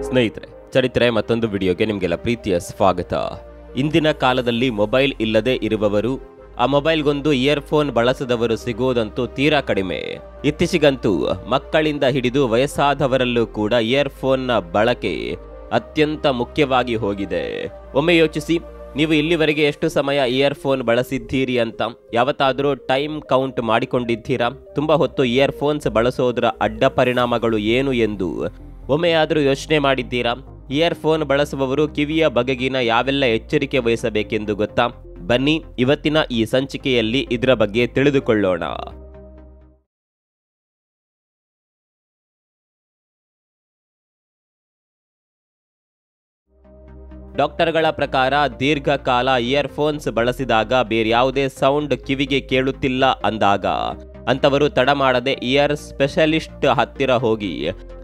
ಸ್ನೇಹಿತರೆ, ಚರಿತ್ರೆ ಮತ್ತೊಂದು ವಿಡಿಯೋಗೆ ನಿಮಗೆಲ್ಲ ಪ್ರೀತಿಯ ಸ್ವಾಗತ. ಇಂದಿನ ಕಾಲದಲ್ಲಿ ಮೊಬೈಲ್ ಇಲ್ಲದೆ ಇರುವವರು, ಆ ಮೊಬೈಲ್ಗೊಂದು ಇಯರ್ಫೋನ್ ಬಳಸದವರು ಸಿಗೋದಂತೂ ತೀರಾ ಕಡಿಮೆ. ಇತ್ತೀಚೆಗಂತೂ ಮಕ್ಕಳಿಂದ ಹಿಡಿದು ವಯಸ್ಸಾದವರಲ್ಲೂ ಕೂಡ ಇಯರ್ಫೋನ್ನ ಬಳಕೆ ಅತ್ಯಂತ ಮುಖ್ಯವಾಗಿ ಹೋಗಿದೆ. ಒಮ್ಮೆ ಯೋಚಿಸಿ, ನೀವು ಇಲ್ಲಿವರೆಗೆ ಎಷ್ಟು ಸಮಯ ಇಯರ್ಫೋನ್ ಬಳಸಿದ್ದೀರಿ ಅಂತ ಯಾವತ್ತಾದರೂ ಟೈಮ್ ಕೌಂಟ್ ಮಾಡಿಕೊಂಡಿದ್ದೀರಾ? ತುಂಬ ಹೊತ್ತು ಇಯರ್ಫೋನ್ಸ್ ಬಳಸೋದರ ಅಡ್ಡ ಪರಿಣಾಮಗಳು ಏನು ಎಂದು ಒಮ್ಮೆಯಾದರೂ ಯೋಚನೆ ಮಾಡಿದ್ದೀರಾ? ಇಯರ್ಫೋನ್ ಬಳಸುವವರು ಕಿವಿಯ ಬಗೆಗಿನ ಯಾವೆಲ್ಲ ಎಚ್ಚರಿಕೆ ವಹಿಸಬೇಕೆಂದು ಗೊತ್ತಾ? ಬನ್ನಿ ಇವತ್ತಿನ ಈ ಸಂಚಿಕೆಯಲ್ಲಿ ಇದರ ಬಗ್ಗೆ ತಿಳಿದುಕೊಳ್ಳೋಣ. ಡಾಕ್ಟರ್ಗಳ ಪ್ರಕಾರ ದೀರ್ಘಕಾಲ ಇಯರ್ಫೋನ್ಸ್ ಬಳಸಿದಾಗ ಬೇರ್ಯಾವುದೇ ಸೌಂಡ್ ಕಿವಿಗೆ ಕೇಳುತ್ತಿಲ್ಲ ಅಂದಾಗ ಅಂತವರು ತಡ ಮಾಡದೆ ಇಯರ್ ಸ್ಪೆಷಲಿಸ್ಟ್ ಹತ್ತಿರ ಹೋಗಿ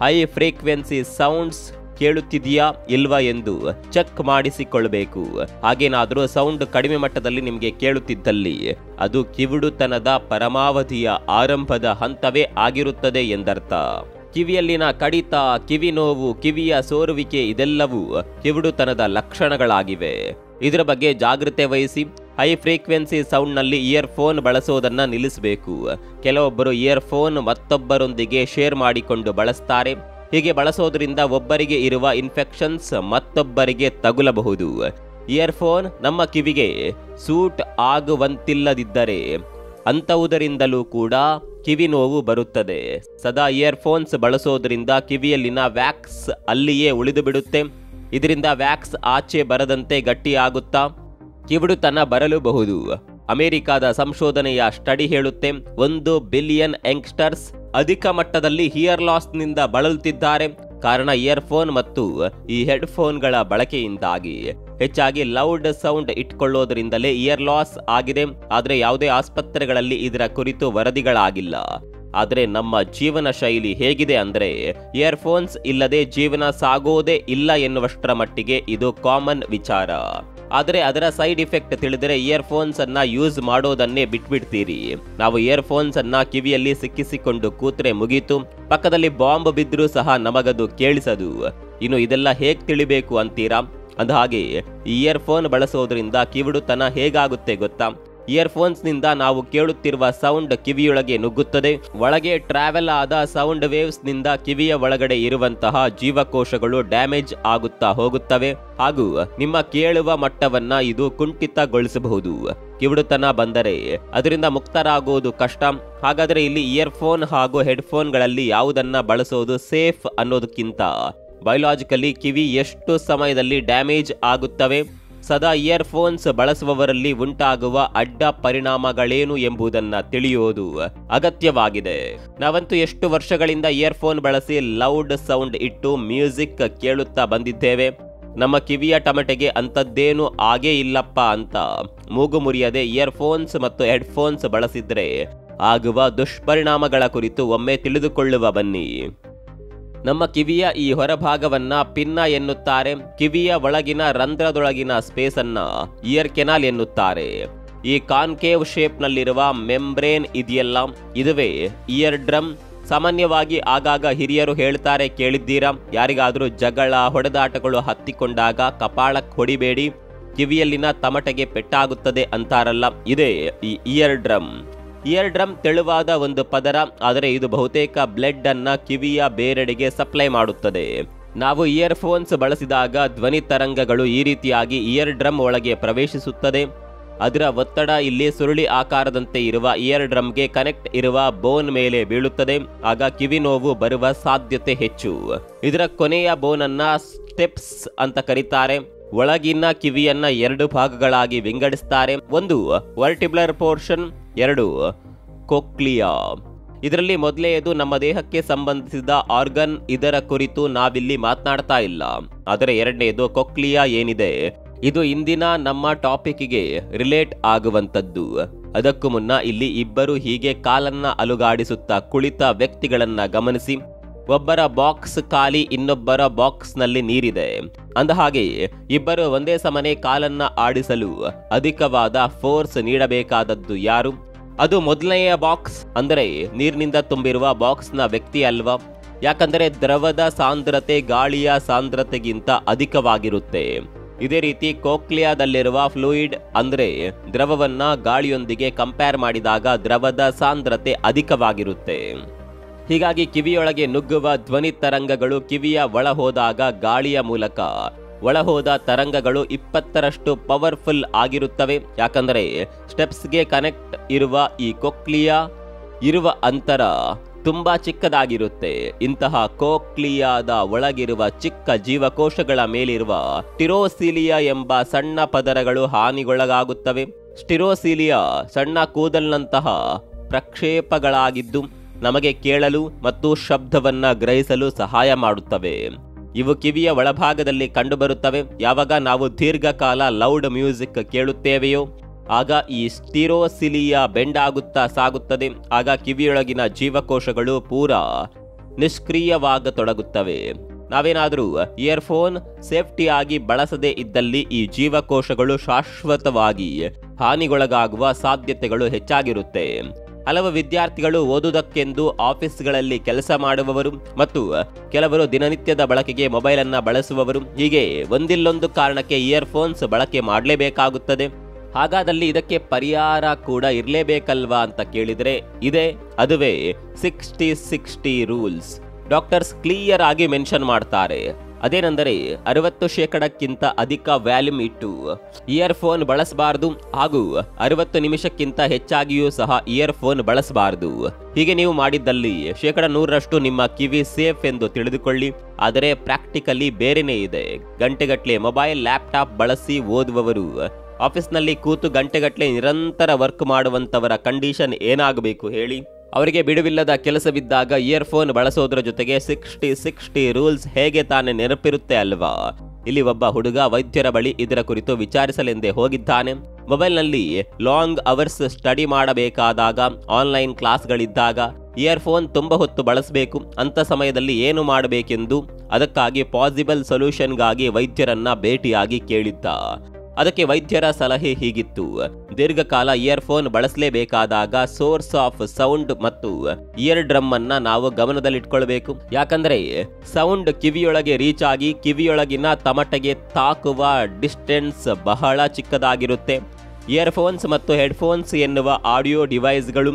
ಹೈ ಫ್ರೀಕ್ವೆನ್ಸಿ ಸೌಂಡ್ಸ್ ಕೇಳುತ್ತಿದೆಯಾ ಇಲ್ವಾ ಎಂದು ಚೆಕ್ ಮಾಡಿಸಿಕೊಳ್ಬೇಕು. ಹಾಗೇನಾದರೂ ಸೌಂಡ್ ಕಡಿಮೆ ಮಟ್ಟದಲ್ಲಿ ನಿಮಗೆ ಕೇಳುತ್ತಿದ್ದಲ್ಲಿ ಅದು ಕಿವುಡುತನದ ಪರಮಾವಧಿಯ ಆರಂಭದ ಹಂತವೇ ಆಗಿರುತ್ತದೆ ಎಂದರ್ಥ. ಕಿವಿಯಲ್ಲಿನ ಕಡಿತ, ಕಿವಿ ನೋವು, ಕಿವಿಯ ಸೋರುವಿಕೆ ಇದೆಲ್ಲವೂ ಕಿವುಡುತನದ ಲಕ್ಷಣಗಳಾಗಿವೆ. ಇದರ ಬಗ್ಗೆ ಜಾಗೃತೆ ವಹಿಸಿ ಹೈ ಫ್ರೀಕ್ವೆನ್ಸಿ ಸೌಂಡ್ನಲ್ಲಿ ಇಯರ್ಫೋನ್ ಬಳಸೋದನ್ನ ನಿಲ್ಲಿಸಬೇಕು. ಕೆಲವೊಬ್ಬರು ಇಯರ್ಫೋನ್ ಮತ್ತೊಬ್ಬರೊಂದಿಗೆ ಶೇರ್ ಮಾಡಿಕೊಂಡು ಬಳಸ್ತಾರೆ. ಹೀಗೆ ಬಳಸೋದ್ರಿಂದ ಒಬ್ಬರಿಗೆ ಇರುವ ಇನ್ಫೆಕ್ಷನ್ಸ್ ಮತ್ತೊಬ್ಬರಿಗೆ ತಗುಲಬಹುದು. ಇಯರ್ಫೋನ್ ನಮ್ಮ ಕಿವಿಗೆ ಸೂಟ್ ಆಗುವಂತಿಲ್ಲದಿದ್ದರೆ ಅಂಥವುದರಿಂದಲೂ ಕೂಡ ಕಿವಿ ನೋವು ಬರುತ್ತದೆ. ಸದಾ ಇಯರ್ಫೋನ್ಸ್ ಬಳಸೋದ್ರಿಂದ ಕಿವಿಯಲ್ಲಿನ ವ್ಯಾಕ್ಸ್ ಅಲ್ಲಿಯೇ ಉಳಿದು ಬಿಡುತ್ತೆ. ಇದರಿಂದ ವ್ಯಾಕ್ಸ್ ಆಚೆ ಬರದಂತೆ ಗಟ್ಟಿಯಾಗುತ್ತಾ ಕಿವುಡುತನ ಬರಲೂಬಹುದು. ಅಮೆರಿಕಾದ ಸಂಶೋಧನೆಯ ಸ್ಟಡಿ ಹೇಳುತ್ತೆ, 1 ಬಿಲಿಯನ್ ಯಂಗ್ಸ್ಟರ್ಸ್ ಅಧಿಕ ಮಟ್ಟದಲ್ಲಿ ಹಿಯರ್ ಲಾಸ್ನಿಂದ ಬಳಲುತ್ತಿದ್ದಾರೆ. ಕಾರಣ ಇಯರ್ಫೋನ್ ಮತ್ತು ಈ ಹೆಡ್ಫೋನ್ಗಳ ಬಳಕೆಯಿಂದಾಗಿ. ಹೆಚ್ಚಾಗಿ ಲೌಡ್ ಸೌಂಡ್ ಇಟ್ಕೊಳ್ಳೋದ್ರಿಂದಲೇ ಇಯರ್ ಲಾಸ್ ಆಗಿದೆ. ಆದರೆ ಯಾವುದೇ ಆಸ್ಪತ್ರೆಗಳಲ್ಲಿ ಇದರ ಕುರಿತು ವರದಿಗಳಾಗಿಲ್ಲ. ಆದರೆ ನಮ್ಮ ಜೀವನ ಶೈಲಿ ಹೇಗಿದೆ ಅಂದರೆ ಇಯರ್ಫೋನ್ಸ್ ಇಲ್ಲದೆ ಜೀವನ ಸಾಗೋದೇ ಇಲ್ಲ ಎನ್ನುವಷ್ಟರ ಮಟ್ಟಿಗೆ ಇದು ಕಾಮನ್ ವಿಚಾರ. ಆದರೆ ಅದರ ಸೈಡ್ ಇಫೆಕ್ಟ್ ತಿಳಿದರೆ ಇಯರ್ಫೋನ್ಸ್ ಅನ್ನ ಯೂಸ್ ಮಾಡೋದನ್ನೇ ಬಿಟ್ಬಿಡ್ತೀರಿ. ನಾವು ಇಯರ್ಫೋನ್ಸ್ ಅನ್ನ ಕಿವಿಯಲ್ಲಿ ಸಿಕ್ಕಿಸಿಕೊಂಡು ಕೂತ್ರೆ ಮುಗೀತು, ಪಕ್ಕದಲ್ಲಿ ಬಾಂಬ್ ಬಿದ್ದರೂ ಸಹ ನಮಗದು ಕೇಳಿಸದು. ಇನ್ನು ಇದೆಲ್ಲ ಹೇಗ್ ತಿಳಿಬೇಕು ಅಂತೀರಾ? ಅಂದಹಾಗೆ ಇಯರ್ಫೋನ್ ಬಳಸೋದ್ರಿಂದ ಕಿವುಡುತನ ಹೇಗಾಗುತ್ತೆ ಗೊತ್ತಾ? ಇಯರ್ಫೋನ್ಸ್ನಿಂದ ನಾವು ಕೇಳುತ್ತಿರುವ ಸೌಂಡ್ ಕಿವಿಯೊಳಗೆ ನುಗ್ಗುತ್ತದೆ. ಒಳಗೆ ಟ್ರಾವೆಲ್ ಆದ ಸೌಂಡ್ ವೇವ್ಸ್ನಿಂದ ಕಿವಿಯ ಒಳಗಡೆ ಇರುವಂತಹ ಜೀವಕೋಶಗಳು ಡ್ಯಾಮೇಜ್ ಆಗುತ್ತಾ ಹೋಗುತ್ತವೆ ಹಾಗೂ ನಿಮ್ಮ ಕೇಳುವ ಮಟ್ಟವನ್ನ ಇದು ಕುಂಠಿತಗೊಳಿಸಬಹುದು. ಕಿವುಡುತನ ಬಂದರೆ ಅದರಿಂದ ಮುಕ್ತರಾಗೋದು ಕಷ್ಟ. ಹಾಗಾದರೆ ಇಲ್ಲಿ ಇಯರ್ಫೋನ್ ಹಾಗೂ ಹೆಡ್ಫೋನ್ಗಳಲ್ಲಿ ಯಾವುದನ್ನ ಬಳಸೋದು ಸೇಫ್ ಅನ್ನೋದಕ್ಕಿಂತ ಬಯೋಲಾಜಿಕಲಿ ಕಿವಿ ಎಷ್ಟು ಸಮಯದಲ್ಲಿ ಡ್ಯಾಮೇಜ್ ಆಗುತ್ತವೆ, ಸದಾ ಇಯರ್ಫೋನ್ಸ್ ಬಳಸುವವರಲ್ಲಿ ಉಂಟಾಗುವ ಅಡ್ಡ ಪರಿಣಾಮಗಳೇನು ಎಂಬುದನ್ನ ತಿಳಿಯೋದು ಅಗತ್ಯವಾಗಿದೆ. ನಾವಂತೂ ಎಷ್ಟು ವರ್ಷಗಳಿಂದ ಇಯರ್ಫೋನ್ ಬಳಸಿ ಲೌಡ್ ಸೌಂಡ್ ಇಟ್ಟು ಮ್ಯೂಸಿಕ್ ಕೇಳುತ್ತಾ ಬಂದಿದ್ದೇವೆ. ನಮ್ಮ ಕಿವಿಯ ಟಮಟೆಗೆ ಅಂಥದ್ದೇನು ಆಗೇ ಇಲ್ಲಪ್ಪ ಅಂತ ಮೂಗು ಮುರಿಯದೆ ಇಯರ್ಫೋನ್ಸ್ ಮತ್ತು ಹೆಡ್ಫೋನ್ಸ್ ಬಳಸಿದ್ರೆ ಆಗುವ ದುಷ್ಪರಿಣಾಮಗಳ ಕುರಿತು ಒಮ್ಮೆ ತಿಳಿದುಕೊಳ್ಳುವ ಬನ್ನಿ. ನಮ್ಮ ಕಿವಿಯ ಈ ಹೊರಭಾಗವನ್ನ ಪಿನ್ನ ಎನ್ನುತ್ತಾರೆ. ಕಿವಿಯ ಒಳಗಿನ ರಂಧ್ರದೊಳಗಿನ ಸ್ಪೇಸ್ ಅನ್ನ ಇಯರ್ ಕೆನಾಲ್ ಎನ್ನುತ್ತಾರೆ. ಈ ಕಾನ್ಕೇವ್ ಶೇಪ್ ನಲ್ಲಿರುವ ಮೆಂಬ್ರೇನ್ ಇದೆಯಲ್ಲ, ಇದುವೇ ಇಯರ್ ಡ್ರಮ್. ಸಾಮಾನ್ಯವಾಗಿ ಆಗಾಗ ಹಿರಿಯರು ಹೇಳ್ತಾರೆ, ಕೇಳಿದ್ದೀರಾ? ಯಾರಿಗಾದ್ರೂ ಜಗಳ ಹೊಡೆದಾಟಗಳು ಹತ್ತಿಕೊಂಡಾಗ ಕಪಾಳಕ್ಕೆ ಹೊಡಿಬೇಡಿ, ಕಿವಿಯಲ್ಲಿನ ತಮಟೆಗೆ ಪೆಟ್ಟಾಗುತ್ತದೆ ಅಂತಾರಲ್ಲ, ಇದೇ ಈ ಇಯರ್ ಡ್ರಮ್. ಇಯರ್ ಡ್ರಮ್ ತೆಳುವಾದ ಒಂದು ಪದರ, ಆದರೆ ಇದು ಬಹುತೇಕ ಬ್ಲಡ್ ಅನ್ನ ಕಿವಿಯ ಬೇರೆಡೆಗೆ ಸಪ್ಲೈ ಮಾಡುತ್ತದೆ. ನಾವು ಇಯರ್ಫೋನ್ಸ್ ಬಳಸಿದಾಗ ಧ್ವನಿ ತರಂಗಗಳು ಈ ರೀತಿಯಾಗಿ ಇಯರ್ ಡ್ರಮ್ ಒಳಗೆ ಪ್ರವೇಶಿಸುತ್ತದೆ. ಅದರ ಒತ್ತಡ ಇಲ್ಲಿ ಸುರುಳಿ ಆಕಾರದಂತೆ ಇರುವ ಇಯರ್ ಡ್ರಮ್ಗೆ ಕನೆಕ್ಟ್ ಇರುವ ಬೋನ್ ಮೇಲೆ ಬೀಳುತ್ತದೆ. ಆಗ ಕಿವಿ ನೋವು ಬರುವ ಸಾಧ್ಯತೆ ಹೆಚ್ಚು. ಇದರ ಕೊನೆಯ ಬೋನ್ ಅನ್ನ ಸ್ಟೆಪ್ಸ್ ಅಂತ ಕರೀತಾರೆ. ಒಳಗಿನ ಕಿವಿಯನ್ನ 2 ಭಾಗಗಳಾಗಿ ವಿಂಗಡಿಸ್ತಾರೆ. ಒಂದು ವರ್ಟಿಬ್ಯುಲರ್ ಪೋರ್ಷನ್, 2 ಕೊಕ್ಲಿಯಾ. ಇದರಲ್ಲಿ ಮೊದಲನೆಯದು ನಮ್ಮ ದೇಹಕ್ಕೆ ಸಂಬಂಧಿಸಿದ ಆರ್ಗನ್. ಇದರ ಕುರಿತು ನಾವಿಲ್ಲಿ ಮಾತನಾಡ್ತಾ ಇಲ್ಲ. ಆದರೆ ಎರಡನೆಯದು ಕೊಕ್ಲಿಯಾ ಏನಿದೆ, ಇದು ಇಂದಿನ ನಮ್ಮ ಟಾಪಿಕ್ಗೆ ರಿಲೇಟ್ ಆಗುವಂಥದ್ದು. ಅದಕ್ಕೂ ಮುನ್ನ ಇಲ್ಲಿ ಇಬ್ಬರು ಹೀಗೆ ಕಾಲನ್ನ ಅಲುಗಾಡಿಸುತ್ತಾ ಕುಳಿತ ವ್ಯಕ್ತಿಗಳನ್ನ ಗಮನಿಸಿ. ಒಬ್ಬರ ಬಾಕ್ಸ್ ಖಾಲಿ, ಇನ್ನೊಬ್ಬರ ಬಾಕ್ಸ್ನಲ್ಲಿ ನೀರಿದೆ. ಅಂದಹಾಗೆ ಇಬ್ಬರು ಒಂದೇ ಸಮನೆ ಕಾಲನ್ನ ಆಡಿಸಲು ಅಧಿಕವಾದ ಫೋರ್ಸ್ ನೀಡಬೇಕಾದದ್ದು ಯಾರು? ಅದು ಮೊದಲನೆಯ ಬಾಕ್ಸ್, ಅಂದರೆ ನೀರಿನಿಂದ ತುಂಬಿರುವ ಬಾಕ್ಸ್ನ ವ್ಯಕ್ತಿ ಅಲ್ವಾ? ಯಾಕಂದರೆ ದ್ರವದ ಸಾಂದ್ರತೆ ಗಾಳಿಯ ಸಾಂದ್ರತೆಗಿಂತ ಅಧಿಕವಾಗಿರುತ್ತೆ. ಇದೇ ರೀತಿ ಕೋಕ್ಲಿಯಾದಲ್ಲಿರುವ ಫ್ಲೂಯಿಡ್ ಅಂದ್ರೆ ದ್ರವವನ್ನ ಗಾಳಿಯೊಂದಿಗೆ ಕಂಪೇರ್ ಮಾಡಿದಾಗ ದ್ರವದ ಸಾಂದ್ರತೆ ಅಧಿಕವಾಗಿರುತ್ತೆ. ಹೀಗಾಗಿ ಕಿವಿಯೊಳಗೆ ನುಗ್ಗುವ ಧ್ವನಿ ತರಂಗಗಳು ಕಿವಿಯ ಒಳ ಹೋದಾಗ ಗಾಳಿಯ ಮೂಲಕ ಒಳಹೋದ ತರಂಗಗಳು 20ರಷ್ಟು ಪವರ್ಫುಲ್ ಆಗಿರುತ್ತವೆ. ಯಾಕಂದರೆ ಸ್ಟೆಪ್ಸ್ಗೆ ಕನೆಕ್ಟ್ ಇರುವ ಈ ಕೋಕ್ಲಿಯಾ ಇರುವ ಅಂತರ ತುಂಬಾ ಚಿಕ್ಕದಾಗಿರುತ್ತೆ. ಇಂತಹ ಕೋಕ್ಲಿಯಾದ ಒಳಗಿರುವ ಚಿಕ್ಕ ಜೀವಕೋಶಗಳ ಮೇಲಿರುವ ಸ್ಟಿರೋಸೀಲಿಯಾ ಎಂಬ ಸಣ್ಣ ಪದರಗಳು ಹಾನಿಗೊಳಗಾಗುತ್ತವೆ. ಸ್ಟಿರೋಸೀಲಿಯಾ ಸಣ್ಣ ಕೂದಲಿನಂತಹ ಪ್ರಕ್ಷೇಪಗಳಾಗಿದ್ದು ನಮಗೆ ಕೇಳಲು ಮತ್ತು ಶಬ್ದವನ್ನ ಗ್ರಹಿಸಲು ಸಹಾಯ ಮಾಡುತ್ತವೆ. ಇವು ಕಿವಿಯ ಒಳಭಾಗದಲ್ಲಿ ಕಂಡುಬರುತ್ತವೆ. ಯಾವಾಗ ನಾವು ದೀರ್ಘಕಾಲ ಲೌಡ್ ಮ್ಯೂಸಿಕ್ ಕೇಳುತ್ತೇವೆಯೋ ಆಗ ಈ ಸ್ಟಿರೋಸಿಲಿಯಾ ಬೆಂಡ್ ಆಗುತ್ತಾ ಸಾಗುತ್ತದೆ. ಆಗ ಕಿವಿಯೊಳಗಿನ ಜೀವಕೋಶಗಳು ಪೂರಾ ನಿಷ್ಕ್ರಿಯವಾಗತೊಡಗುತ್ತವೆ. ನಾವೇನಾದರೂ ಇಯರ್ಫೋನ್ ಸೇಫ್ಟಿಯಾಗಿ ಬಳಸದೇ ಇದ್ದಲ್ಲಿ ಈ ಜೀವಕೋಶಗಳು ಶಾಶ್ವತವಾಗಿ ಹಾನಿಗೊಳಗಾಗುವ ಸಾಧ್ಯತೆಗಳು ಹೆಚ್ಚಾಗಿರುತ್ತೆ. ಹಲವು ವಿದ್ಯಾರ್ಥಿಗಳು ಓದುವುದಕ್ಕೆಂದು ಆಫೀಸ್ಗಳಲ್ಲಿ ಕೆಲಸ ಮಾಡುವವರು ಮತ್ತು ಕೆಲವರು ದಿನನಿತ್ಯದ ಬಳಕೆಗೆ ಮೊಬೈಲ್ ಅನ್ನ ಬಳಸುವವರು, ಹೀಗೆ ಒಂದಿಲ್ಲೊಂದು ಕಾರಣಕ್ಕೆ ಇಯರ್ಫೋನ್ಸ್ ಬಳಕೆ ಮಾಡಲೇಬೇಕಾಗುತ್ತದೆ. ಹಾಗಾದಲ್ಲಿ ಇದಕ್ಕೆ ಪರಿಹಾರ ಕೂಡ ಇರಲೇಬೇಕಲ್ವಾ ಅಂತ ಕೇಳಿದರೆ ಅದುವೇ 60-60 ರೂಲ್ಸ್. ಡಾಕ್ಟರ್ಸ್ ಕ್ಲಿಯರ್ ಆಗಿ ಮೆನ್ಷನ್ ಮಾಡ್ತಾರೆ. ಅದೇನೆಂದರೆ 60% ಅಧಿಕ ವ್ಯಾಲ್ಯೂಮ್ ಇಟ್ಟು ಇಯರ್ಫೋನ್ ಬಳಸಬಾರದು ಹಾಗೂ 60 ನಿಮಿಷಕ್ಕಿಂತ ಹೆಚ್ಚಾಗಿಯೂ ಸಹ ಇಯರ್ಫೋನ್ ಬಳಸಬಾರದು. ಹೀಗೆ ನೀವು ಮಾಡಿದ್ದಲ್ಲಿ 100% ನಿಮ್ಮ ಕಿವಿ ಸೇಫ್ ಎಂದು ತಿಳಿದುಕೊಳ್ಳಿ. ಆದರೆ ಪ್ರಾಕ್ಟಿಕಲಿ ಬೇರೆನೇ ಇದೆ. ಗಂಟೆಗಟ್ಟಲೆ ಮೊಬೈಲ್ ಲ್ಯಾಪ್ಟಾಪ್ ಬಳಸಿ ಓದುವವರು, ಆಫೀಸ್ನಲ್ಲಿ ಕೂತು ಗಂಟೆಗಟ್ಟಲೆ ನಿರಂತರ ವರ್ಕ್ ಮಾಡುವಂತವರ ಕಂಡೀಷನ್ ಏನಾಗಬೇಕು ಹೇಳಿ? ಅವರಿಗೆ ಬಿಡುವಿಲ್ಲದ ಕೆಲಸವಿದ್ದಾಗ ಇಯರ್ಫೋನ್ ಬಳಸೋದ್ರ ಜೊತೆಗೆ 60-60 ರೂಲ್ಸ್ ಹೇಗೆ ತಾನೇ ನೆನಪಿರುತ್ತೆ ಅಲ್ವಾ? ಇಲ್ಲಿ ಒಬ್ಬ ಹುಡುಗ ವೈದ್ಯರ ಬಳಿ ಇದರ ಕುರಿತು ವಿಚಾರಿಸಲೆಂದೇ ಹೋಗಿದ್ದಾನೆ. ಮೊಬೈಲ್ನಲ್ಲಿ ಲಾಂಗ್ ಅವರ್ಸ್ ಸ್ಟಡಿ ಮಾಡಬೇಕಾದಾಗ, ಆನ್ಲೈನ್ ಕ್ಲಾಸ್ಗಳಿದ್ದಾಗ ಇಯರ್ಫೋನ್ ತುಂಬ ಹೊತ್ತು ಬಳಸಬೇಕು. ಅಂತ ಸಮಯದಲ್ಲಿ ಏನು ಮಾಡಬೇಕೆಂದು ಅದಕ್ಕಾಗಿ ಪಾಸಿಬಲ್ ಸೊಲ್ಯೂಷನ್ಗಾಗಿ ವೈದ್ಯರನ್ನ ಭೇಟಿಯಾಗಿ ಕೇಳಿದ್ದ. ಅದಕ್ಕೆ ವೈದ್ಯರ ಸಲಹೆ ಹೀಗಿತ್ತು: ದೀರ್ಘಕಾಲ ಇಯರ್ಫೋನ್ ಬಳಸಲೇಬೇಕಾದಾಗ ಸೋರ್ಸ್ ಆಫ್ ಸೌಂಡ್ ಮತ್ತು ಇಯರ್ ಡ್ರಮ್ ಅನ್ನ ನಾವು ಗಮನದಲ್ಲಿಟ್ಕೊಳ್ಬೇಕು. ಯಾಕಂದ್ರೆ ಸೌಂಡ್ ಕಿವಿಯೊಳಗೆ ರೀಚ್ ಆಗಿ ಕಿವಿಯೊಳಗಿನ ತಮಟೆಗೆ ತಾಕುವ ಡಿಸ್ಟೆನ್ಸ್ ಬಹಳ ಚಿಕ್ಕದಾಗಿರುತ್ತೆ. ಇಯರ್ಫೋನ್ಸ್ ಮತ್ತು ಹೆಡ್ಫೋನ್ಸ್ ಎನ್ನುವ ಆಡಿಯೋ ಡಿವೈಸ್ಗಳು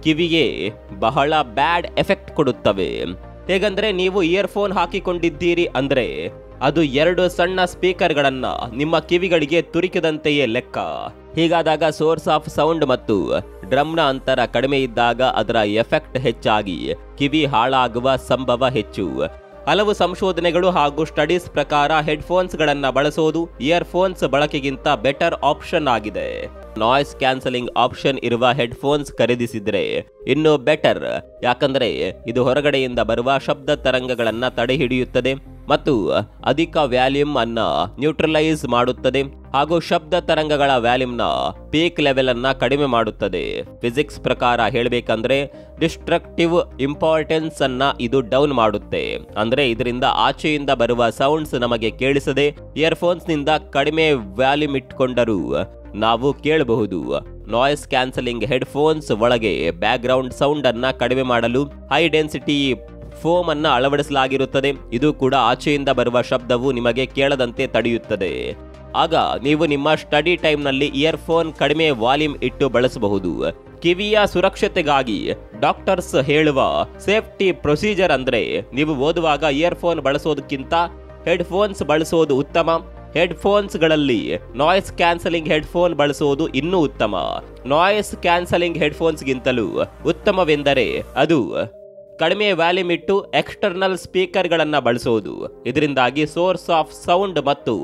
ಕಿವಿಗೆ ಬಹಳ ಬ್ಯಾಡ್ ಎಫೆಕ್ಟ್ ಕೊಡುತ್ತವೆ. ಹೇಗಂದ್ರೆ, ನೀವು ಇಯರ್ಫೋನ್ ಹಾಕಿಕೊಂಡಿದ್ದೀರಿ ಅಂದ್ರೆ ಅದು 2 ಸಣ್ಣ ಸ್ಪೀಕರ್ಗಳನ್ನ ನಿಮ್ಮ ಕಿವಿಗಳಿಗೆ ತುರಿಕದಂತೆಯೇ ಲೆಕ್ಕ. ಹೀಗಾದಾಗ ಸೋರ್ಸ್ ಆಫ್ ಸೌಂಡ್ ಮತ್ತು ಡ್ರಮ್ನ ಅಂತರ ಕಡಿಮೆ ಇದ್ದಾಗ ಅದರ ಎಫೆಕ್ಟ್ ಹೆಚ್ಚಾಗಿ ಕಿವಿ ಹಾಳಾಗುವ ಸಂಭವ ಹೆಚ್ಚು. ಹಲವು ಸಂಶೋಧನೆಗಳು ಹಾಗೂ ಸ್ಟಡೀಸ್ ಪ್ರಕಾರ ಹೆಡ್ಫೋನ್ಸ್ಗಳನ್ನು ಬಳಸೋದು ಇಯರ್ಫೋನ್ಸ್ ಬಳಕೆಗಿಂತ ಬೆಟರ್ ಆಪ್ಷನ್ ಆಗಿದೆ. ನಾಯ್ಸ್ ಕ್ಯಾನ್ಸಲಿಂಗ್ ಆಪ್ಷನ್ ಇರುವ ಹೆಡ್ಫೋನ್ಸ್ ಖರೀದಿಸಿದ್ರೆ ಇನ್ನೂ ಬೆಟರ್. ಯಾಕಂದ್ರೆ ಇದು ಹೊರಗಡೆಯಿಂದ ಬರುವ ಶಬ್ದ ತರಂಗಗಳನ್ನ ತಡೆ ಹಿಡಿಯುತ್ತದೆ ಮತ್ತು ಅಧಿಕ ವ್ಯಾಲ್ಯೂಮ್ ಅನ್ನ ನ್ಯೂಟ್ರಲೈಸ್ ಮಾಡುತ್ತದೆ ಹಾಗೂ ಶಬ್ದ ತರಂಗಗಳ ವ್ಯಾಲ್ಯೂಮ್ನ ಪೀಕ್ ಲೆವೆಲ್ ಅನ್ನ ಕಡಿಮೆ ಮಾಡುತ್ತದೆ. ಫಿಸಿಕ್ಸ್ ಪ್ರಕಾರ ಹೇಳಬೇಕಂದ್ರೆ ಡಿಸ್ಟ್ರಕ್ಟಿವ್ ಇಂಪಾರ್ಟೆನ್ಸ್ ಅನ್ನ ಇದು ಡೌನ್ ಮಾಡುತ್ತೆ. ಅಂದ್ರೆ ಇದರಿಂದ ಆಚೆಯಿಂದ ಬರುವ ಸೌಂಡ್ಸ್ ನಮಗೆ ಕೇಳಿಸದೆ ಇಯರ್ಫೋನ್ಸ್ ನಿಂದ ಕಡಿಮೆ ವ್ಯಾಲ್ಯೂಮ್ ಇಟ್ಕೊಂಡರೂ ನಾವು ಕೇಳಬಹುದು. ನಾಯ್ಸ್ ಕ್ಯಾನ್ಸಲಿಂಗ್ ಹೆಡ್ಫೋನ್ಸ್ ಒಳಗೆ ಬ್ಯಾಕ್ ಗ್ರೌಂಡ್ ಸೌಂಡ್ ಅನ್ನ ಕಡಿಮೆ ಮಾಡಲು ಹೈ ಡೆನ್ಸಿಟಿ ಫೋಮ್ ಅನ್ನ ಅಳವಡಿಸಲಾಗಿರುತ್ತದೆ. ಇದು ಕೂಡ ಆಚೆಯಿಂದ ಬರುವ ಶಬ್ದವು ನಿಮಗೆ ಕೇಳದಂತೆ ತಡೆಯುತ್ತದೆ. ಆಗ ನೀವು ನಿಮ್ಮ ಸ್ಟಡಿ ಟೈಮ್ನಲ್ಲಿ ಇಯರ್ಫೋನ್ ಕಡಿಮೆ ವಾಲ್ಯೂಮ್ ಇಟ್ಟು ಬಳಸಬಹುದು. ಕಿವಿಯ ಸುರಕ್ಷತೆಗಾಗಿ ಡಾಕ್ಟರ್ಸ್ ಹೇಳುವ ಸೇಫ್ಟಿ ಪ್ರೊಸೀಜರ್ ಅಂದ್ರೆ, ನೀವು ಓದುವಾಗ ಇಯರ್ಫೋನ್ ಬಳಸೋದಕ್ಕಿಂತ ಹೆಡ್ಫೋನ್ಸ್ ಬಳಸೋದು ಉತ್ತಮ. ಹೆಡ್ಫೋನ್ಸ್ಗಳಲ್ಲಿ ನಾಯ್ಸ್ ಕ್ಯಾನ್ಸಲಿಂಗ್ ಹೆಡ್ಫೋನ್ ಬಳಸೋದು ಇನ್ನೂ ಉತ್ತಮ. ನಾಯ್ಸ್ ಕ್ಯಾನ್ಸಲಿಂಗ್ ಹೆಡ್ಫೋನ್ಸ್ಗಿಂತಲೂ ಉತ್ತಮವೆಂದರೆ ಅದು ಕಡಿಮೆ ವ್ಯಾಲ್ಯೂಮ್ ಇಟ್ಟು ಎಕ್ಸ್ಟರ್ನಲ್ ಸ್ಪೀಕರ್ಗಳನ್ನು ಬಳಸೋದು. ಇದರಿಂದಾಗಿ ಸೋರ್ಸ್ ಆಫ್ ಸೌಂಡ್ ಮತ್ತು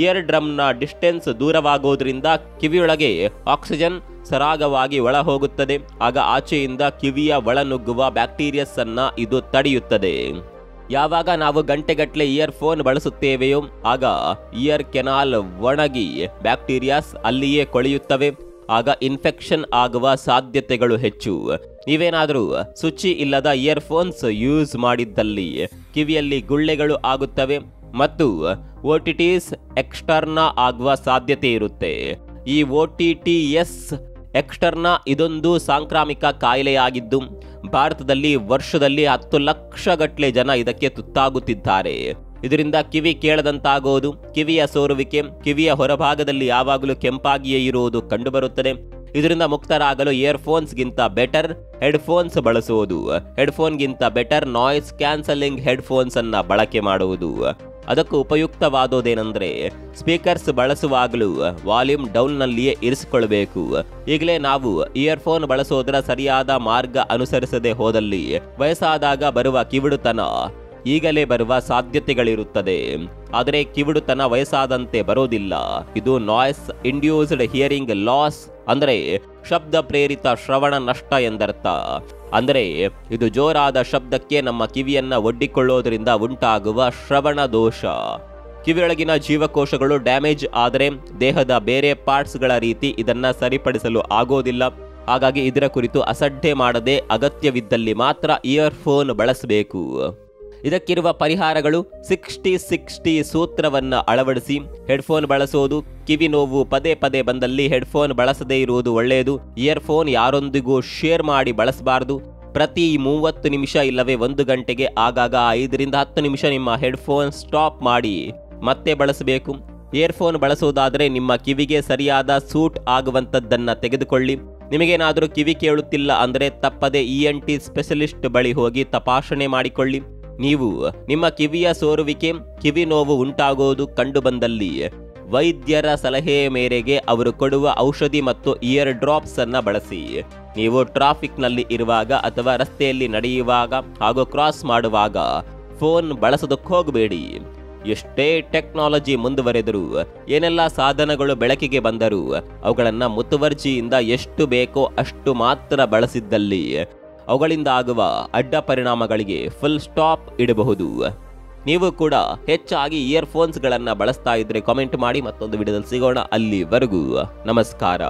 ಇಯರ್ ಡ್ರಮ್ನ ಡಿಸ್ಟೆನ್ಸ್ ದೂರವಾಗೋದ್ರಿಂದ ಕಿವಿಯೊಳಗೆ ಆಕ್ಸಿಜನ್ ಸರಾಗವಾಗಿ ಒಳ ಹೋಗುತ್ತದೆ. ಆಗ ಆಚೆಯಿಂದ ಕಿವಿಯ ಒಳನುಗ್ಗುವ ಬ್ಯಾಕ್ಟೀರಿಯಸ್ ಅನ್ನ ಇದು ತಡೆಯುತ್ತದೆ. ಯಾವಾಗ ನಾವು ಗಂಟೆಗಟ್ಟಲೆ ಇಯರ್ಫೋನ್ ಬಳಸುತ್ತೇವೆಯೋ ಆಗ ಇಯರ್ ಕೆನಾಲ್ ಒಣಗಿ ಬ್ಯಾಕ್ಟೀರಿಯಾಸ್ ಅಲ್ಲಿಯೇ ಕೊಳೆಯುತ್ತವೆ. ಆಗ ಇನ್ಫೆಕ್ಷನ್ ಆಗುವ ಸಾಧ್ಯತೆಗಳು ಹೆಚ್ಚು. ನೀವೇನಾದರೂ ಶುಚಿ ಇಲ್ಲದ ಇಯರ್ಫೋನ್ಸ್ ಯೂಸ್ ಮಾಡಿದ್ದಲ್ಲಿ ಕಿವಿಯಲ್ಲಿ ಗುಳ್ಳೆಗಳು ಆಗುತ್ತವೆ ಮತ್ತು ಓಟಿಟಿಸ್ ಎಕ್ಸ್ಟರ್ನಾ ಆಗುವ ಸಾಧ್ಯತೆ ಇರುತ್ತೆ. ಈ ಓಟಿಟಿಎಸ್ ಎಕ್ಸ್ಟರ್ನಾ ಇದೊಂದು ಸಾಂಕ್ರಾಮಿಕ ಕಾಯಿಲೆಯಾಗಿದ್ದು ಭಾರತದಲ್ಲಿ ವರ್ಷದಲ್ಲಿ 10 ಲಕ್ಷ ಗಟ್ಟಲೆ ಜನ ಇದಕ್ಕೆ ತುತ್ತಾಗುತ್ತಿದ್ದಾರೆ. ಇದರಿಂದ ಕಿವಿ ಕೇಳದಂತಾಗೋದು, ಕಿವಿಯ ಸೋರುವಿಕೆ, ಕಿವಿಯ ಹೊರಭಾಗದಲ್ಲಿ ಯಾವಾಗಲೂ ಕೆಂಪಾಗಿಯೇ ಇರುವುದು ಕಂಡುಬರುತ್ತದೆ. ಇದರಿಂದ ಮುಕ್ತರಾಗಲು ಇಯರ್ಫೋನ್ಸ್ಗಿಂತ ಬೆಟರ್ ಹೆಡ್ಫೋನ್ಸ್ ಬಳಸುವುದು, ಹೆಡ್ಫೋನ್ಗಿಂತ ಬೆಟರ್ ನಾಯ್ಸ್ ಕ್ಯಾನ್ಸಲಿಂಗ್ ಹೆಡ್ಫೋನ್ಸ್ ಅನ್ನ ಬಳಕೆ ಮಾಡುವುದು. ಅದಕ್ಕೂ ಉಪಯುಕ್ತವಾದೋದೇನೆಂದ್ರೆ ಸ್ಪೀಕರ್ಸ್ ಬಳಸುವಾಗಲೂ ವಾಲ್ಯೂಮ್ ಡೌನ್ನಲ್ಲಿಯೇ ಇರಿಸಿಕೊಳ್ಳಬೇಕು. ಈಗಲೇ ನಾವು ಇಯರ್ಫೋನ್ ಬಳಸೋದರ ಸರಿಯಾದ ಮಾರ್ಗ ಅನುಸರಿಸದೆ ಹೋದಲ್ಲಿ ವಯಸ್ಸಾದಾಗ ಬರುವ ಕಿವಿಡುತನ ಈಗಲೇ ಬರುವ ಸಾಧ್ಯತೆಗಳಿರುತ್ತದೆ. ಆದರೆ ಕಿವಿಡುತನ ವಯಸ್ಸಾದಂತೆ ಬರೋದಿಲ್ಲ. ಇದು ನಾಯ್ಸ್ ಇಂಡ್ಯೂಸ್ಡ್ ಹಿಯರಿಂಗ್ ಲಾಸ್ ಅಂದರೆ ಶಬ್ದ ಪ್ರೇರಿತ ಶ್ರವಣ ನಷ್ಟ ಎಂದರ್ಥ. ಅಂದರೆ ಇದು ಜೋರಾದ ಶಬ್ದಕ್ಕೆ ನಮ್ಮ ಕಿವಿಯನ್ನ ಒಡ್ಡಿಕೊಳ್ಳೋದ್ರಿಂದ ಉಂಟಾಗುವ ಶ್ರವಣ ದೋಷ. ಕಿವಿಯೊಳಗಿನ ಜೀವಕೋಶಗಳು ಡ್ಯಾಮೇಜ್ ಆದರೆ ದೇಹದ ಬೇರೆ ಪಾರ್ಟ್ಸ್ಗಳ ರೀತಿ ಇದನ್ನ ಸರಿಪಡಿಸಲು ಆಗೋದಿಲ್ಲ. ಹಾಗಾಗಿ ಇದರ ಕುರಿತು ಅಸಡ್ಡೆ ಮಾಡದೆ ಅಗತ್ಯವಿದ್ದಲ್ಲಿ ಮಾತ್ರ ಇಯರ್ಫೋನ್ ಬಳಸಬೇಕು. ಇದಕ್ಕಿರುವ ಪರಿಹಾರಗಳು 60-60 ಸೂತ್ರವನ್ನು ಅಳವಡಿಸಿ ಹೆಡ್ಫೋನ್ ಬಳಸೋದು. ಕಿವಿ ನೋವು ಪದೇ ಪದೇ ಬಂದಲ್ಲಿ ಹೆಡ್ಫೋನ್ ಬಳಸದೇ ಇರುವುದು ಒಳ್ಳೆಯದು. ಇಯರ್ಫೋನ್ ಯಾರೊಂದಿಗೂ ಶೇರ್ ಮಾಡಿ ಬಳಸಬಾರದು. ಪ್ರತಿ 30 ನಿಮಿಷ ಇಲ್ಲವೇ 1 ಗಂಟೆಗೆ ಆಗಾಗ 5-10 ನಿಮಿಷ ನಿಮ್ಮ ಹೆಡ್ಫೋನ್ ಸ್ಟಾಪ್ ಮಾಡಿ ಮತ್ತೆ ಬಳಸಬೇಕು. ಇಯರ್ಫೋನ್ ಬಳಸೋದಾದರೆ ನಿಮ್ಮ ಕಿವಿಗೆ ಸರಿಯಾದ ಸೂಟ್ ಆಗುವಂಥದ್ದನ್ನು ತೆಗೆದುಕೊಳ್ಳಿ. ನಿಮಗೇನಾದರೂ ಕಿವಿ ಕೇಳುತ್ತಿಲ್ಲ ಅಂದರೆ ತಪ್ಪದೆ ENT ಸ್ಪೆಷಲಿಸ್ಟ್ ಬಳಿ ಹೋಗಿ ತಪಾಸಣೆ ಮಾಡಿಕೊಳ್ಳಿ. ನೀವು ನಿಮ್ಮ ಕಿವಿಯ ಸೋರುವಿಕೆ, ಕಿವಿ ನೋವು ಉಂಟಾಗೋದು ಕಂಡುಬಂದಲ್ಲಿ ವೈದ್ಯರ ಸಲಹೆಯ ಮೇರೆಗೆ ಅವರು ಕೊಡುವ ಔಷಧಿ ಮತ್ತು ಇಯರ್ ಡ್ರಾಪ್ಸ್ ಅನ್ನ ಬಳಸಿ. ನೀವು ಟ್ರಾಫಿಕ್ನಲ್ಲಿ ಇರುವಾಗ ಅಥವಾ ರಸ್ತೆಯಲ್ಲಿ ನಡೆಯುವಾಗ ಹಾಗೂ ಕ್ರಾಸ್ ಮಾಡುವಾಗ ಫೋನ್ ಬಳಸೋದಕ್ಕೆ ಹೋಗಬೇಡಿ. ಎಷ್ಟೇ ಟೆಕ್ನಾಲಜಿ ಮುಂದುವರೆದರೂ, ಏನೆಲ್ಲ ಸಾಧನಗಳು ಬೆಳಕಿಗೆ ಬಂದರೂ ಅವುಗಳನ್ನು ಮುತುವರ್ಜಿಯಿಂದ ಎಷ್ಟು ಬೇಕೋ ಅಷ್ಟು ಮಾತ್ರ ಬಳಸಿದ್ದಲ್ಲಿ ಅವುಗಳಿಂದ ಆಗುವ ಅಡ್ಡ ಪರಿಣಾಮಗಳಿಗೆ ಫುಲ್ ಸ್ಟಾಪ್ ಇಡಬಹುದು. ನೀವು ಕೂಡ ಹೆಚ್ಚಾಗಿ ಇಯರ್ಫೋನ್ಸ್ಗಳನ್ನು ಬಳಸ್ತಾ ಇದ್ರೆ ಕಾಮೆಂಟ್ ಮಾಡಿ. ಮತ್ತೊಂದು ವಿಡಿಯೋದಲ್ಲಿ ಸಿಗೋಣ. ಅಲ್ಲಿವರೆಗೂ ನಮಸ್ಕಾರ.